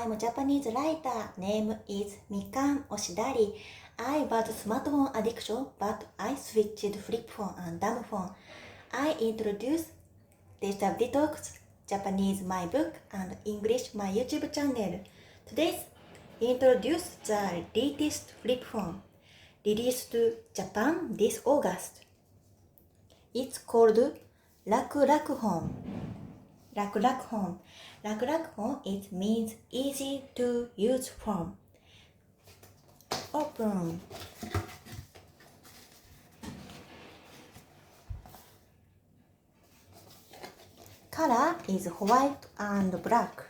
I'm a Japanese writer. Name is Mikan Oshidari. I was smartphone addiction, but I switched flip phone and dumb phone. I introduced digital detox, Japanese my book, and English my YouTube channel. Today's introduce the latest flip phone, released to Japan this August. It's called Raku-Raku Raku-Raku. Raku-Raku, it means easy to use phone. Open. Color is white and black.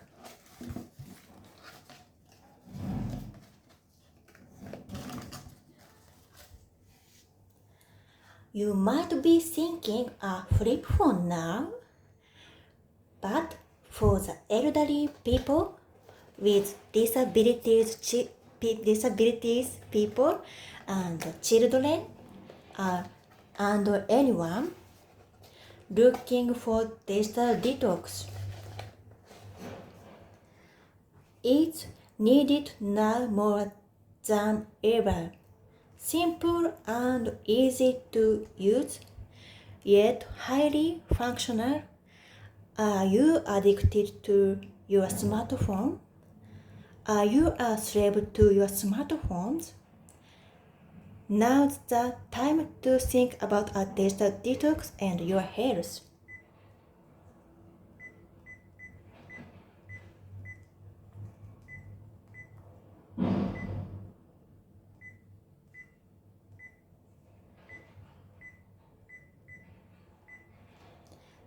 You might be thinking a flip phone now, but for the elderly people with disabilities people and children and anyone looking for digital detox, it's needed now more than ever. Simple and easy to use, yet highly functional. Are you addicted to your smartphone? Are you a slave to your smartphones? Now's the time to think about a digital detox and your health.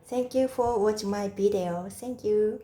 Thank you for watching my video. Thank you.